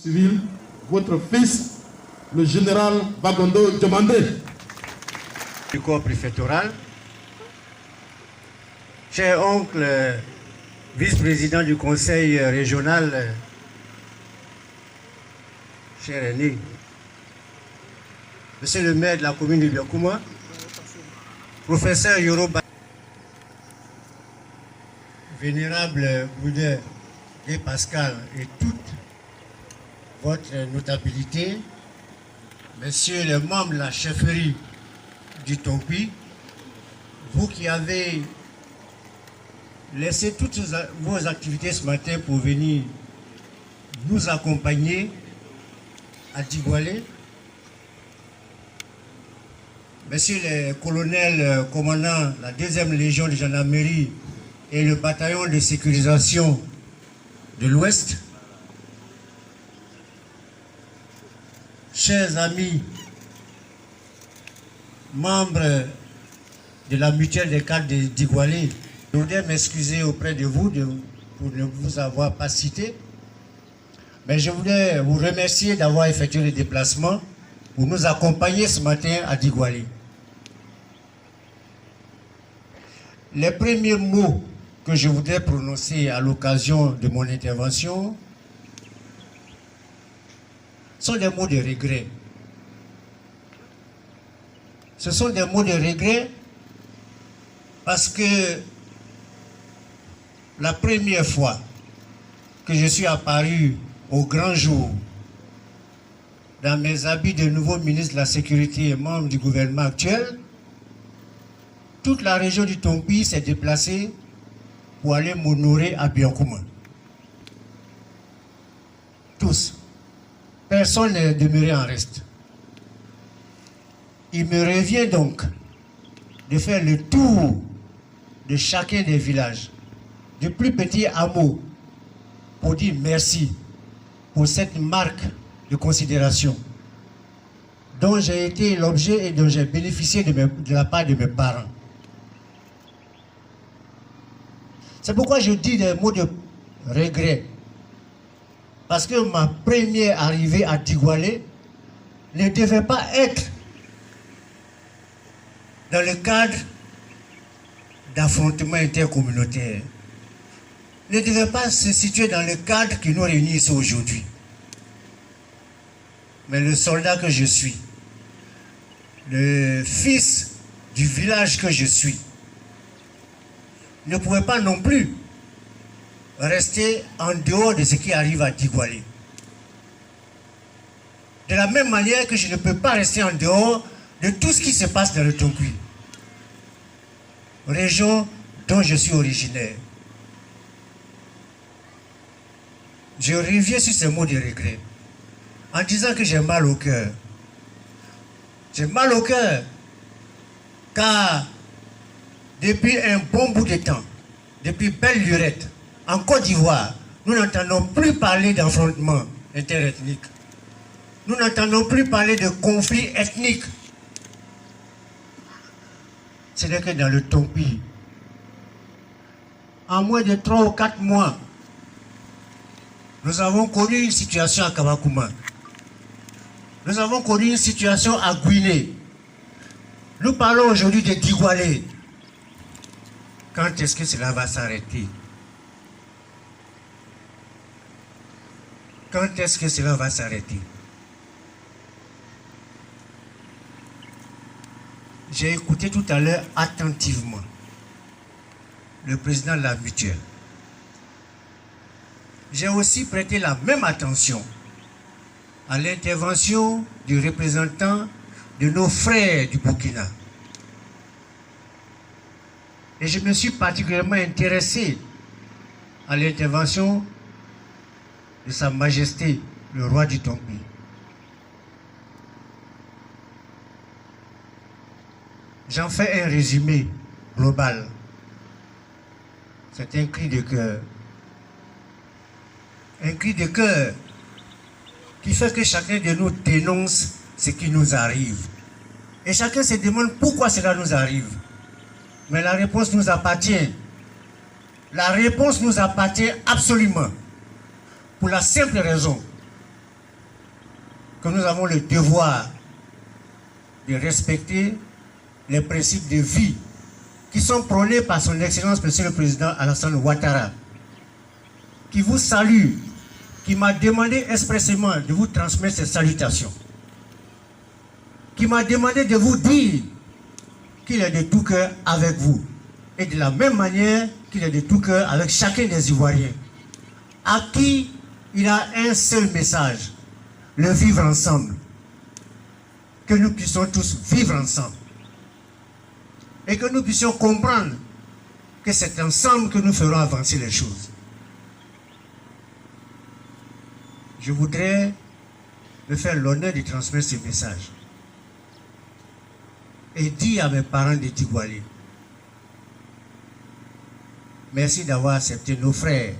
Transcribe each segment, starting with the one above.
Civil, votre fils, le général Bagondo Diomandé. Du corps préfectoral, cher oncle, vice-président du conseil régional, cher aîné, monsieur le maire de la commune de Biakouma, professeur Yoruba, vénérable Bouddha et Pascal et toute votre notabilité, messieurs les membres de la chefferie du Tompi, vous qui avez laissé toutes vos activités ce matin pour venir nous accompagner à Digoualé, messieurs les colonels commandants de la 2e Légion de gendarmerie et le bataillon de sécurisation de l'Ouest, chers amis, membres de la mutuelle des cadres de Digoualé, je voudrais m'excuser auprès de vous pour ne vous avoir pas cité, mais je voudrais vous remercier d'avoir effectué le déplacement pour nous accompagner ce matin à Digoualé. Les premiers mots que je voudrais prononcer à l'occasion de mon intervention sont des mots de regret. Ce sont des mots de regret parce que la première fois que je suis apparu au grand jour dans mes habits de nouveau ministre de la Sécurité et membre du gouvernement actuel, toute la région du Tompi s'est déplacée pour aller m'honorer à Biakouma. Tous. Personne n'est demeuré en reste. Il me revient donc de faire le tour de chacun des villages, du plus petit hameau, pour dire merci pour cette marque de considération dont j'ai été l'objet et dont j'ai bénéficié de la part de mes parents. C'est pourquoi je dis des mots de regret. Parce que ma première arrivée à Digoualé ne devait pas être dans le cadre d'affrontements intercommunautaires. Ne devait pas se situer dans le cadre qui nous réunit ici aujourd'hui. Mais le soldat que je suis, le fils du village que je suis, ne pouvait pas non plus rester en dehors de ce qui arrive à Digoualé. De la même manière que je ne peux pas rester en dehors de tout ce qui se passe dans le Tompi, région dont je suis originaire. Je reviens sur ces mots de regret en disant que j'ai mal au cœur. J'ai mal au cœur car depuis un bon bout de temps, depuis belle lurette, en Côte d'Ivoire, nous n'entendons plus parler d'affrontements interethniques. Nous n'entendons plus parler de conflits ethniques. Ce n'est que dans le Tompi. En moins de 3 ou 4 mois, nous avons connu une situation à Kabakouma. Nous avons connu une situation à Guinée. Nous parlons aujourd'hui de Digoualé. Quand est-ce que cela va s'arrêter? Quand est-ce que cela va s'arrêter? J'ai écouté tout à l'heure attentivement le président de la mutuelle. J'ai aussi prêté la même attention à l'intervention du représentant de nos frères du Burkina. Et je me suis particulièrement intéressé à l'intervention de Sa Majesté, le roi du Tompi. J'en fais un résumé global. C'est un cri de cœur. Un cri de cœur qui fait que chacun de nous dénonce ce qui nous arrive. Et chacun se demande pourquoi cela nous arrive. Mais la réponse nous appartient. La réponse nous appartient absolument. Pour la simple raison que nous avons le devoir de respecter les principes de vie qui sont prônés par son Excellence, Monsieur le Président Alassane Ouattara, qui vous salue, qui m'a demandé expressément de vous transmettre ces salutations, qui m'a demandé de vous dire qu'il est de tout cœur avec vous, et de la même manière qu'il est de tout cœur avec chacun des Ivoiriens, à qui il a un seul message, le vivre ensemble, que nous puissions tous vivre ensemble, et que nous puissions comprendre que c'est ensemble que nous ferons avancer les choses. Je voudrais me faire l'honneur de transmettre ce message et dire à mes parents de Tigoualé, merci d'avoir accepté nos frères.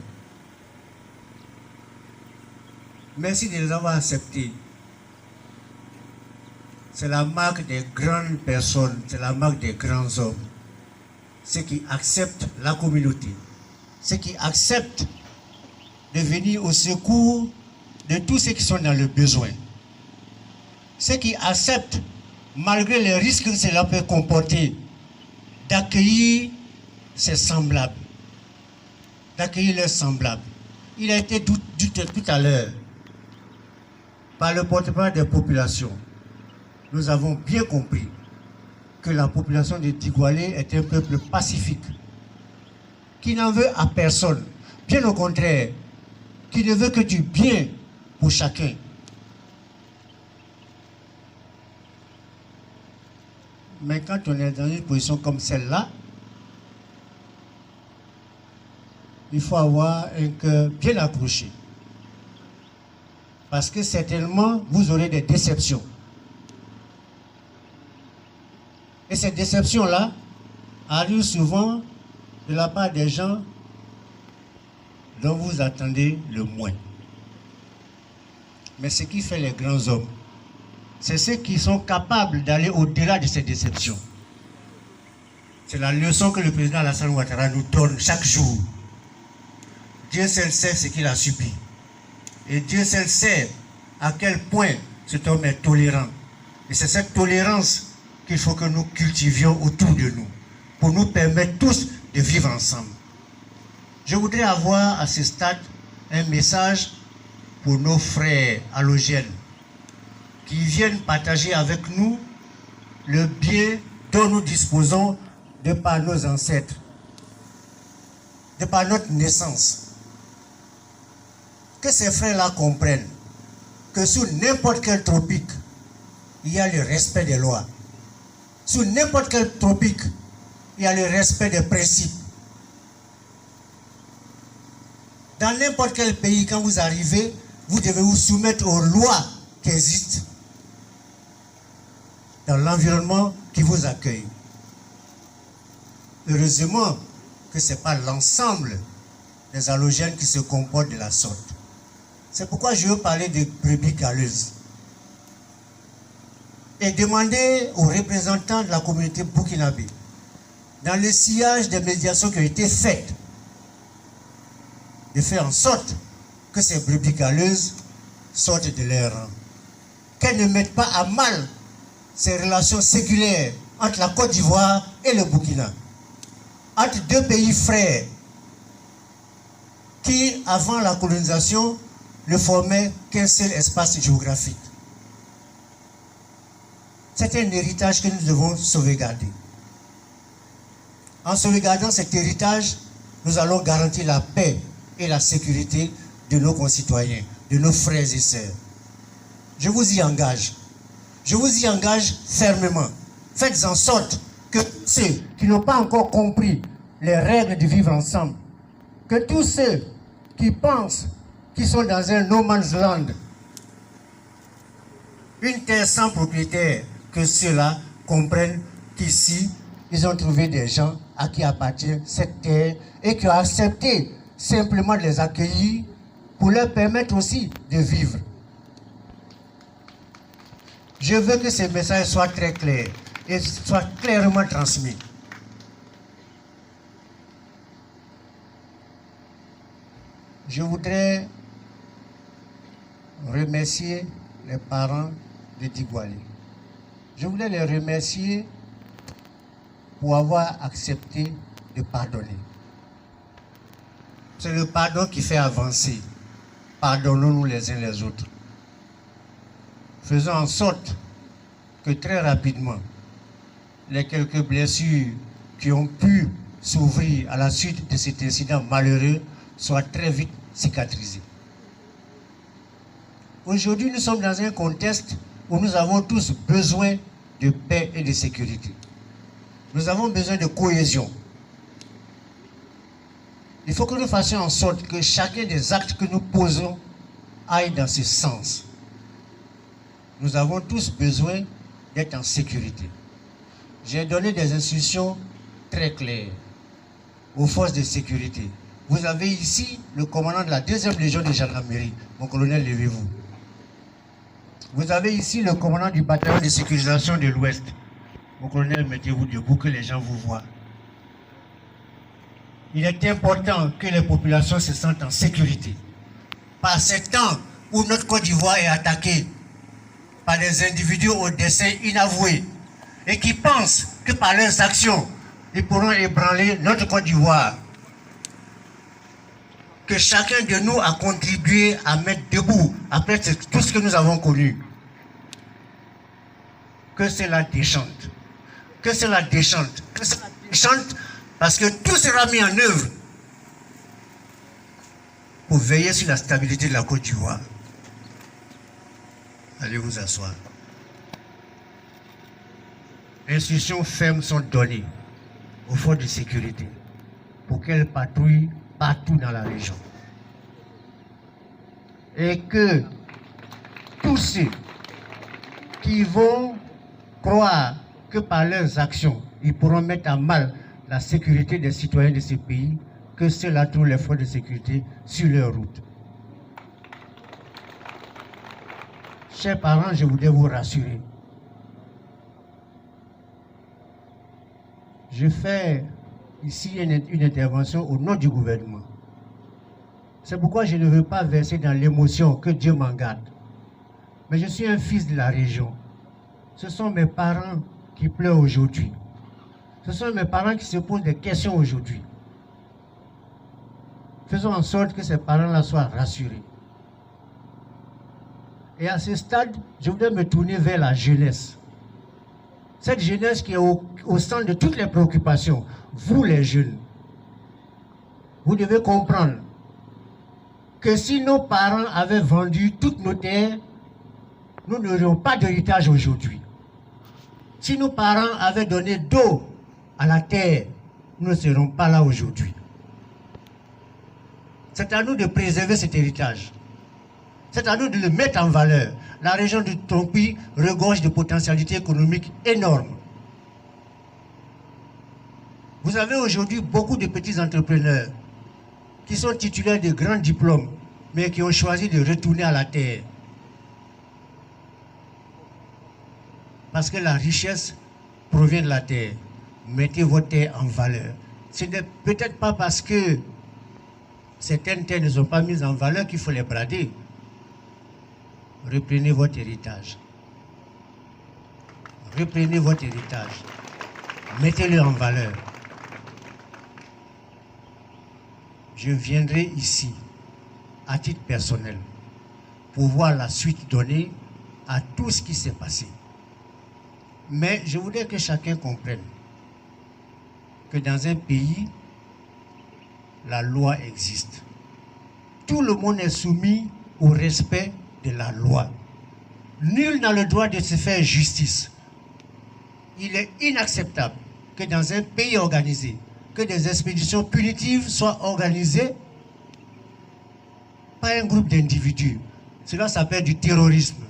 Merci de les avoir acceptés. C'est la marque des grandes personnes, c'est la marque des grands hommes. Ceux qui acceptent la communauté, ceux qui acceptent de venir au secours de tous ceux qui sont dans le besoin. Ceux qui acceptent, malgré les risques que cela peut comporter, d'accueillir ses semblables, d'accueillir leurs semblables. Il a été dit tout à l'heure par le porte-parole des populations. Nous avons bien compris que la population de Tigoualé est un peuple pacifique, qui n'en veut à personne, bien au contraire, qui ne veut que du bien pour chacun. Mais quand on est dans une position comme celle-là, il faut avoir un cœur bien accroché. Parce que certainement, vous aurez des déceptions. Et ces déceptions-là arrivent souvent de la part des gens dont vous attendez le moins. Mais ce qui fait les grands hommes, c'est ceux qui sont capables d'aller au-delà de ces déceptions. C'est la leçon que le président Alassane Ouattara nous donne chaque jour. Dieu seul sait ce qu'il a subi. Et Dieu seul sait à quel point cet homme est tolérant. Et c'est cette tolérance qu'il faut que nous cultivions autour de nous, pour nous permettre tous de vivre ensemble. Je voudrais avoir à ce stade un message pour nos frères halogènes qui viennent partager avec nous le bien dont nous disposons de par nos ancêtres, de par notre naissance. Que ces frères-là comprennent que sous n'importe quel tropique, il y a le respect des lois. Sous n'importe quel tropique, il y a le respect des principes. Dans n'importe quel pays, quand vous arrivez, vous devez vous soumettre aux lois qui existent dans l'environnement qui vous accueille. Heureusement que ce n'est pas l'ensemble des halogènes qui se comportent de la sorte. C'est pourquoi je veux parler de brebis galeuses et demander aux représentants de la communauté burkinabé, dans le sillage des médiations qui ont été faites, de faire en sorte que ces brebis galeuses sortent de leur rang. Qu'elles ne mettent pas à mal ces relations séculaires entre la Côte d'Ivoire et le Burkina, entre deux pays frères qui, avant la colonisation, ne formaient qu'un seul espace géographique. C'est un héritage que nous devons sauvegarder. En sauvegardant cet héritage, nous allons garantir la paix et la sécurité de nos concitoyens, de nos frères et sœurs. Je vous y engage. Je vous y engage fermement. Faites en sorte que ceux qui n'ont pas encore compris les règles de vivre ensemble, que tous ceux qui pensent qu'ils sont dans un no man's land, une terre sans propriétaire, que ceux-là comprennent qu'ici, ils ont trouvé des gens à qui appartient cette terre et qui ont accepté simplement de les accueillir pour leur permettre aussi de vivre. Je veux que ces messages soient très clairs et soient clairement transmis. Je voudrais remercier les parents de Digwali. Je voulais les remercier pour avoir accepté de pardonner. C'est le pardon qui fait avancer. Pardonnons-nous les uns les autres. Faisons en sorte que très rapidement, les quelques blessures qui ont pu s'ouvrir à la suite de cet incident malheureux soient très vite cicatrisées. Aujourd'hui, nous sommes dans un contexte où nous avons tous besoin de paix et de sécurité. Nous avons besoin de cohésion. Il faut que nous fassions en sorte que chacun des actes que nous posons aille dans ce sens. Nous avons tous besoin d'être en sécurité. J'ai donné des instructions très claires aux forces de sécurité. Vous avez ici le commandant de la 2e Légion de gendarmerie, mon colonel, levez-vous. Vous avez ici le commandant du bataillon de sécurisation de l'Ouest. Mon colonel, mettez-vous debout, que les gens vous voient. Il est important que les populations se sentent en sécurité. Par ces temps où notre Côte d'Ivoire est attaquée par des individus au dessein inavoué et qui pensent que par leurs actions, ils pourront ébranler notre Côte d'Ivoire. Que chacun de nous a contribué à mettre debout après tout ce que nous avons connu. Que cela déchante. Que cela déchante. Que cela déchante parce que tout sera mis en œuvre pour veiller sur la stabilité de la Côte d'Ivoire. Allez vous asseoir. Instructions fermes sont données aux forces de sécurité pour qu'elles patrouillent partout dans la région. Et que tous ceux qui vont croire que par leurs actions, ils pourront mettre à mal la sécurité des citoyens de ce pays, que cela trouvent les forces de sécurité sur leur route. Chers parents, je voudrais vous rassurer. Je fais ici une intervention au nom du gouvernement. C'est pourquoi je ne veux pas verser dans l'émotion, que Dieu m'en garde. Mais je suis un fils de la région. Ce sont mes parents qui pleurent aujourd'hui. Ce sont mes parents qui se posent des questions aujourd'hui. Faisons en sorte que ces parents-là soient rassurés. Et à ce stade, je voudrais me tourner vers la jeunesse. Cette jeunesse qui est au centre de toutes les préoccupations. Vous les jeunes, vous devez comprendre que si nos parents avaient vendu toutes nos terres, nous n'aurions pas d'héritage aujourd'hui. Si nos parents avaient donné d'eau à la terre, nous ne serions pas là aujourd'hui. C'est à nous de préserver cet héritage. C'est à nous de le mettre en valeur. La région du Tompi regorge de potentialités économiques énormes. Vous avez aujourd'hui beaucoup de petits entrepreneurs qui sont titulaires de grands diplômes, mais qui ont choisi de retourner à la terre. Parce que la richesse provient de la terre. Mettez votre terre en valeur. Ce n'est peut-être pas parce que certaines terres ne sont pas mises en valeur qu'il faut les brader. Reprenez votre héritage. Reprenez votre héritage. Mettez-le en valeur. Je viendrai ici, à titre personnel, pour voir la suite donnée à tout ce qui s'est passé. Mais je voudrais que chacun comprenne que dans un pays, la loi existe. Tout le monde est soumis au respect de la loi. Nul n'a le droit de se faire justice. Il est inacceptable que dans un pays organisé, que des expéditions punitives soient organisées par un groupe d'individus. Cela s'appelle du terrorisme.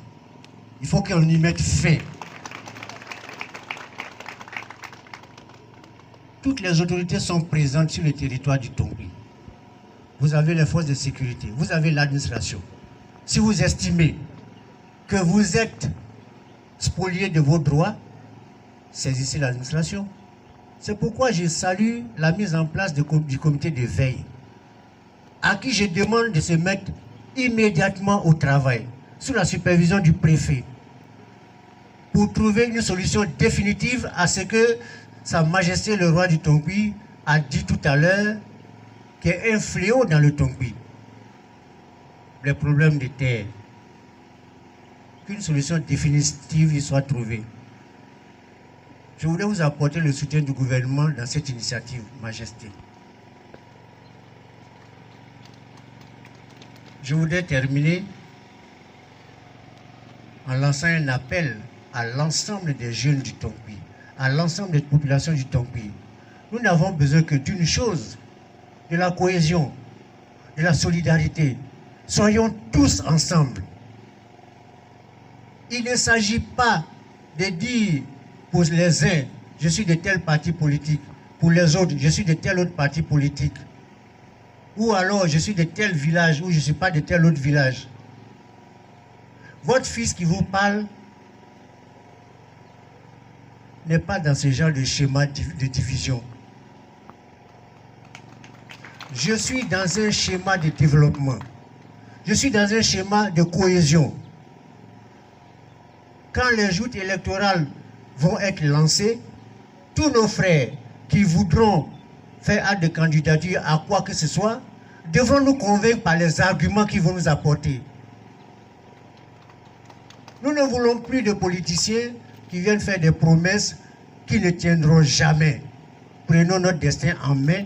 Il faut qu'on y mette fin. Toutes les autorités sont présentes sur le territoire du Tompi. Vous avez les forces de sécurité, vous avez l'administration. Si vous estimez que vous êtes spolié de vos droits, saisissez l'administration. C'est pourquoi je salue la mise en place du comité de veille, à qui je demande de se mettre immédiatement au travail sous la supervision du préfet, pour trouver une solution définitive à ce que Sa Majesté le roi du Tongbi a dit tout à l'heure, qui est un fléau dans le Tongbi. Les problèmes de terre. Qu'une solution définitive y soit trouvée. Je voudrais vous apporter le soutien du gouvernement dans cette initiative, Majesté. Je voudrais terminer en lançant un appel à l'ensemble des jeunes du Tongbi, à l'ensemble des populations du Tongbi. Nous n'avons besoin que d'une chose, de la cohésion, de la solidarité. Soyons tous ensemble. Il ne s'agit pas de dire pour les uns, je suis de tel parti politique, pour les autres, je suis de tel autre parti politique. Ou alors, je suis de tel village, ou je ne suis pas de tel autre village. Votre fils qui vous parle n'est pas dans ce genre de schéma de division. Je suis dans un schéma de développement. Je suis dans un schéma de cohésion. Quand les joutes électorales vont être lancées, tous nos frères qui voudront faire acte de candidature à quoi que ce soit, devront nous convaincre par les arguments qu'ils vont nous apporter. Nous ne voulons plus de politiciens qui viennent faire des promesses qui ne tiendront jamais. Prenons notre destin en main.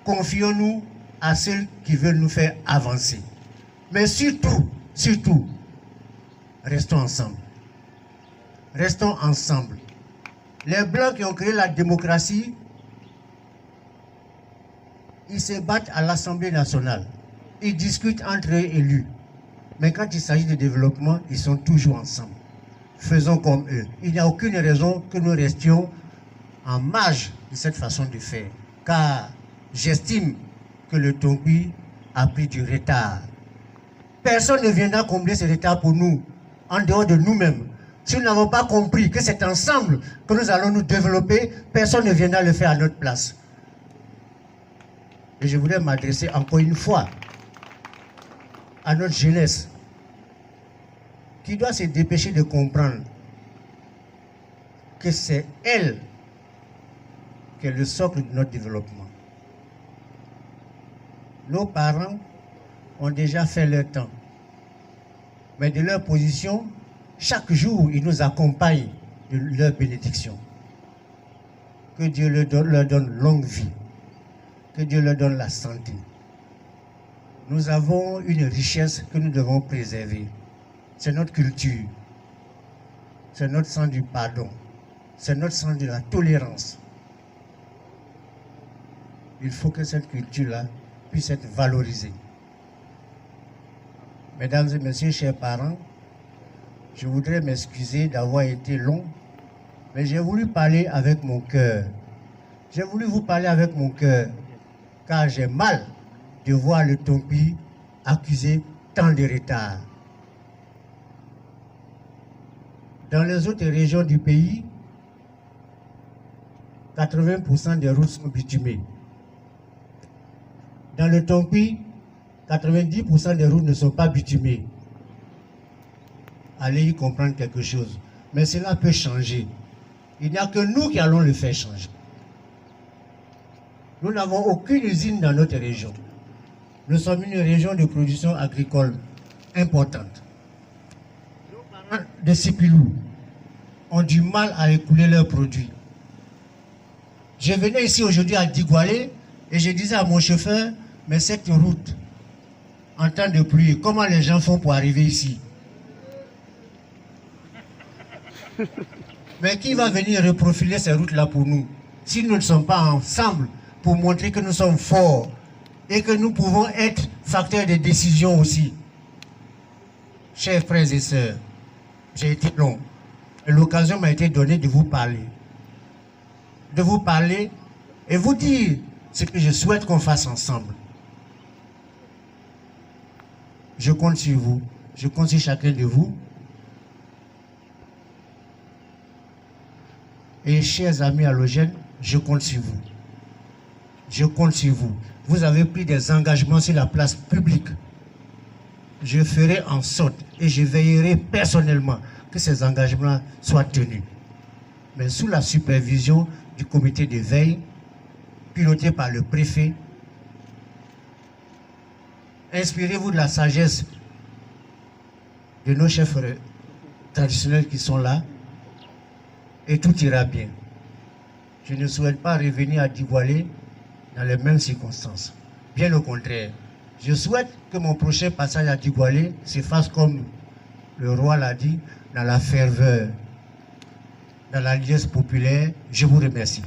Confions-nous à ceux qui veulent nous faire avancer. Mais surtout, restons ensemble. Restons ensemble. Les Blancs qui ont créé la démocratie, ils se battent à l'Assemblée nationale. Ils discutent entre eux élus. Mais quand il s'agit de développement, ils sont toujours ensemble. Faisons comme eux. Il n'y a aucune raison que nous restions en marge de cette façon de faire. Car j'estime que le Tongbi a pris du retard. Personne ne viendra combler ce retard pour nous, en dehors de nous-mêmes. Si nous n'avons pas compris que c'est ensemble que nous allons nous développer, personne ne viendra le faire à notre place. Et je voudrais m'adresser encore une fois à notre jeunesse qui doit se dépêcher de comprendre que c'est elle qui est le socle de notre développement. Nos parents ont déjà fait leur temps, mais de leur position, chaque jour, ils nous accompagnent de leur bénédiction. Que Dieu leur donne longue vie, que Dieu leur donne la santé. Nous avons une richesse que nous devons préserver. C'est notre culture, c'est notre sens du pardon, c'est notre sens de la tolérance. Il faut que cette culture-là puisse être valorisée. Mesdames et messieurs, chers parents, je voudrais m'excuser d'avoir été long, mais j'ai voulu parler avec mon cœur. J'ai voulu vous parler avec mon cœur, car j'ai mal de voir le Tongbi accusé tant de retard. Dans les autres régions du pays, 80% des routes sont bitumées. Dans le Tongbi, 90% des routes ne sont pas bitumées. Allez y comprendre quelque chose. Mais cela peut changer. Il n'y a que nous qui allons le faire changer. Nous n'avons aucune usine dans notre région. Nous sommes une région de production agricole importante. Nos parents de Sipilou ont du mal à écouler leurs produits. Je venais ici aujourd'hui à Digoualé et je disais à mon chauffeur, mais cette route, en temps de pluie, comment les gens font pour arriver ici? Mais qui va venir reprofiler ces routes-là pour nous, si nous ne sommes pas ensemble pour montrer que nous sommes forts et que nous pouvons être facteurs de décision aussi? Chers frères et sœurs, j'ai été long. L'occasion m'a été donnée de vous parler. De vous parler et vous dire ce que je souhaite qu'on fasse ensemble. Je compte sur vous. Je compte sur chacun de vous. Et chers amis halogènes, je compte sur vous. Je compte sur vous. Vous avez pris des engagements sur la place publique. je ferai en sorte et je veillerai personnellement que ces engagements soient tenus. Mais sous la supervision du comité de veille, piloté par le préfet. Inspirez-vous de la sagesse de nos chefs traditionnels qui sont là et tout ira bien. Je ne souhaite pas revenir à Digualé dans les mêmes circonstances. Bien au contraire, je souhaite que mon prochain passage à Digualé se fasse comme le roi l'a dit, dans la ferveur, dans la liesse populaire. Je vous remercie.